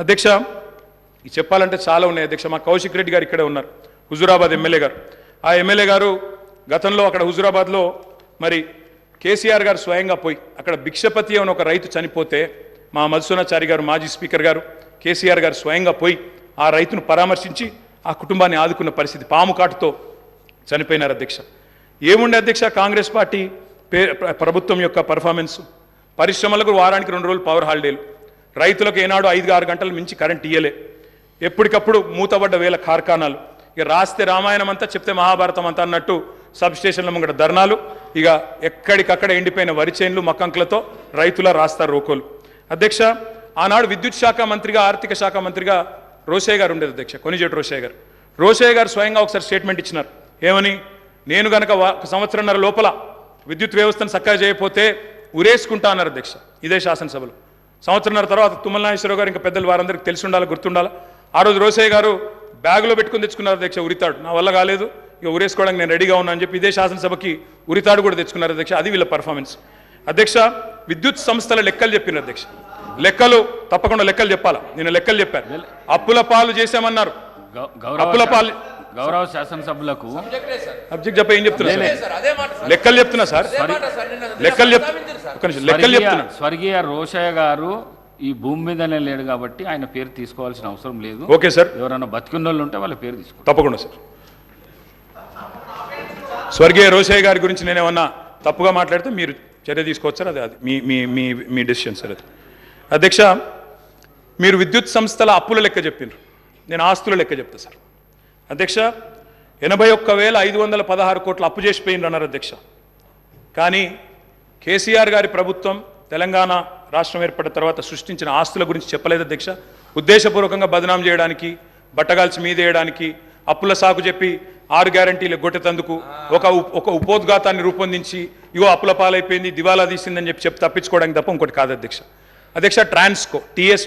అధ్యక్ష ఈ చెప్పాలంటే చాలా ఉన్నాయి అధ్యక్ష. మా కౌశిక్ రెడ్డి గారు ఇక్కడే ఉన్నారు, హుజూరాబాద్ ఎమ్మెల్యే గారు. ఆ ఎమ్మెల్యే గారు గతంలో అక్కడ హుజూరాబాద్లో మరి కేసీఆర్ గారు స్వయంగా పోయి అక్కడ భిక్షపతి అని ఒక రైతు చనిపోతే మా మధుసూనాచారి గారు మాజీ స్పీకర్ గారు కేసీఆర్ గారు స్వయంగా పోయి ఆ రైతును పరామర్శించి ఆ కుటుంబాన్ని ఆదుకున్న పరిస్థితి. పాము కాటుతో చనిపోయినారు అధ్యక్ష. ఏముండే అధ్యక్ష కాంగ్రెస్ పార్టీ ప్రభుత్వం యొక్క పర్ఫార్మెన్స్? పరిశ్రమలకు వారానికి 2 రోజులు పవర్ హాలిడేలు, రైతులకు ఏనాడు 5-6 గంటల మించి కరెంట్ ఇయ్యలే, ఎప్పటికప్పుడు మూతబడ్డ వేల కార్ఖానాలు, ఇక రాస్తే రామాయణం అంతా చెప్తే మహాభారతం అంతా అన్నట్టు సబ్ స్టేషన్ల ముంగట ధర్నాలు, ఇక ఎక్కడికక్కడ ఎండిపోయిన వరి చేన్లు మక్కంకులతో రైతుల రాస్తారు రోకోలు. అధ్యక్ష ఆనాడు విద్యుత్ శాఖ మంత్రిగా ఆర్థిక శాఖ మంత్రిగా రోషయ్య గారు ఉండేది అధ్యక్ష, కొనిజేటి రోషయ్య గారు. రోషయ్య గారు స్వయంగా ఒకసారి స్టేట్మెంట్ ఇచ్చినారు. ఏమని? నేను గనక 1 సంవత్సరంన్నర లోపల విద్యుత్ వ్యవస్థను చక్కగా చేయకపోతే ఉరేసుకుంటా అన్నారు అధ్యక్ష ఇదే శాసనసభలో. సంవత్సరంన్నర తర్వాత తుమ్మల నాగేశ్వరరావు గారు ఇంకా పెద్దలు వారందరికీ తెలిసి ఉండాలి, గుర్తుండాలి. ఆ రోజు రోషయ్య గారు బ్యాగులో పెట్టుకుని తెచ్చుకున్నారు అధ్యక్ష ఉరితాడు. నా వల్ల కాలేదు, ఇక ఉరేసుకోవడానికి నేను రెడీగా ఉన్నా అని చెప్పి ఇదే శాసనసభకి ఉరితాడు కూడా తెచ్చుకున్నారు అధ్యక్ష. అది వీళ్ళ పర్ఫార్మెన్స్. అధ్యక్ష విద్యుత్ సంస్థల లెక్కలు చెప్పిన అధ్యక్ష, లెక్కలు తప్పకుండా లెక్కలు చెప్పాలా. నేను లెక్కలు చెప్పాను. అప్పుల పాలు చేశామన్నారు, అప్పుల పాలు గౌరవ శాసనసభ్యులకు సబ్జెక్ట్ చెప్ప ఏం చెప్తున్నా లెక్కలు చెప్తున్నా సార్, లెక్కలు చెప్తున్నా. స్వర్గీయ రోషయ్య గారు ఈ భూమి మీదనే లేడు కాబట్టి ఆయన పేరు తీసుకోవాల్సిన అవసరం లేదు. ఓకే సార్, ఎవరైనా బతికున్న వాళ్ళు ఉంటే వాళ్ళ పేరు తీసుకో తప్పకుండా సార్. స్వర్గీయ రోషయ్య గారి గురించి నేను ఏమన్నా తప్పుగా మాట్లాడితే మీరు చర్య తీసుకోవచ్చు సార్, అది మీ మీ మీ మీ డెసిషన్ సార్ అది. అధ్యక్ష మీరు విద్యుత్ సంస్థల అప్పుల లెక్క చెప్పినారు, నేను ఆస్తుల లెక్క చెప్తా సార్. అధ్యక్ష 81,516 కోట్ల అప్పు చేసిపోయిండ్రు అన్నారు అధ్యక్ష. కానీ కేసీఆర్ గారి ప్రభుత్వం తెలంగాణ రాష్ట్రం ఏర్పడిన తర్వాత సృష్టించిన ఆస్తుల గురించి చెప్పలేదు అధ్యక్ష. ఉద్దేశపూర్వకంగా బదనాం చేయడానికి, బట్టగాల్చి మీదేయడానికి, అప్పుల సాకు చెప్పి 6 గ్యారంటీలు గొట్టెతందుకు ఒక ఉపోద్ఘాతాన్ని రూపొందించి ఇగో అప్పుల పాలైపోయింది దివాలా తీసిందని చెప్పి తప్పించుకోవడానికి తప్ప ఇంకోటి కాదు అధ్యక్ష. అధ్యక్ష ట్రాన్స్కో, టీఎస్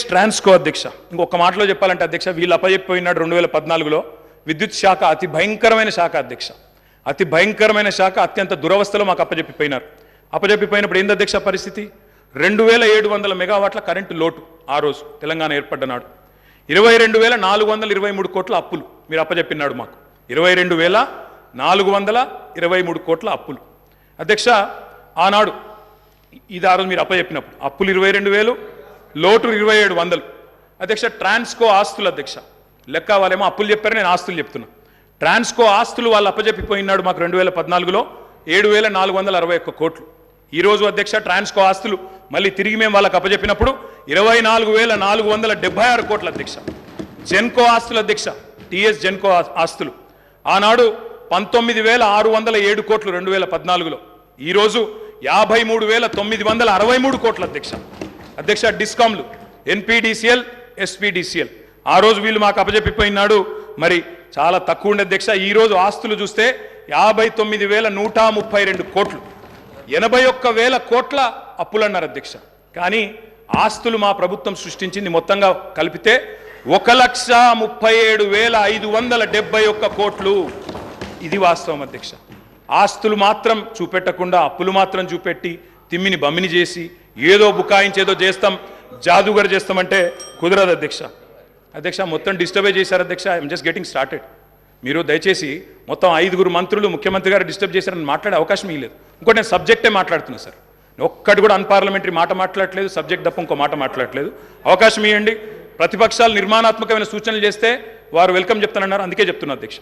ట్రాన్స్కో అధ్యక్ష, ఇంకొక మాటలో చెప్పాలంటే అధ్యక్ష వీళ్ళు అప్పచెప్పిపోయినాడు 2014లో. విద్యుత్ శాఖ అతి భయంకరమైన శాఖ అధ్యక్ష, అతి భయంకరమైన శాఖ, అత్యంత దురవస్థలో మాకు అప్పచెప్పిపోయినారు. అప్పచెప్పిపోయినప్పుడు ఏంది అధ్యక్ష పరిస్థితి? 2700 మెగావాట్ల కరెంటు లోటు ఆ రోజు తెలంగాణ ఏర్పడ్డ నాడు. 22,423 కోట్ల అప్పులు మీరు అప్పచెప్పినాడు మాకు, 22,423 కోట్ల అప్పులు అధ్యక్ష ఆనాడు. ఇది ఆ రోజు మీరు అప్పచెప్పినప్పుడు అప్పులు 22,000, లోటు 2,700. అధ్యక్ష ట్రాన్స్కో ఆస్తులు అధ్యక్ష లెక్క, వాళ్ళేమో అప్పులు చెప్పారు, నేను ఆస్తులు చెప్తున్నా. ట్రాన్స్కో ఆస్తులు వాళ్ళు అప్పచెప్పిపోయినాడు మాకు 2014లో 7,461 కోట్లు. ఈరోజు అధ్యక్ష ట్రాన్స్కో ఆస్తులు మళ్ళీ తిరిగి మేము వాళ్ళకి అప్పచెప్పినప్పుడు 24,476 కోట్ల అధ్యక్ష. జెన్కో ఆస్తులు అధ్యక్ష, టీఎస్ జెన్కో ఆస్తులు ఆనాడు 19,607 కోట్లు 2014లో, ఈరోజు 53,963 కోట్ల అధ్యక్ష. అధ్యక్ష డిస్కామ్లు ఎన్పీడీసీఎల్, ఎస్పీడీసీఎల్ ఆ రోజు వీళ్ళు మాకు అప్పచెప్పిపోయినాడు మరి చాలా తక్కువ ఉండే అధ్యక్ష. ఈరోజు ఆస్తులు చూస్తే 59,132 కోట్లు, 81,000 కోట్ల అప్పులు అన్నారు అధ్యక్ష. కానీ ఆస్తులు మా ప్రభుత్వం సృష్టించింది మొత్తంగా కలిపితే 1,37,571 కోట్లు. ఇది వాస్తవం అధ్యక్ష. ఆస్తులు మాత్రం చూపెట్టకుండా అప్పులు మాత్రం చూపెట్టి తిమ్మిని బమ్మిని చేసి ఏదో బుకాయించేదో చేస్తాం, జాదుగర్ చేస్తామంటే కుదరదు అధ్యక్ష. అధ్యక్ష మొత్తం డిస్టర్బే చేశారు అధ్యక్ష. I'm just getting started. మీరు దయచేసి మొత్తం 5 మంత్రులు ముఖ్యమంత్రి గారు డిస్టర్బ్ చేశారని మాట్లాడే అవకాశం ఇవ్వలేదు. ఇంకోటి నేను సబ్జెక్టే మాట్లాడుతున్నా సార్, ఒక్కటి కూడా అన్పార్లమెంటరీ మాట మాట్లాడట్లేదు, సబ్జెక్ట్ తప్ప ఇంకో మాట మాట్లాడట్లేదు. అవకాశం ఇవ్వండి. ప్రతిపక్షాలు నిర్మాణాత్మకమైన సూచనలు చేస్తే వారు వెల్కమ్ చెప్తానన్నారు, అందుకే చెప్తున్నా అధ్యక్ష.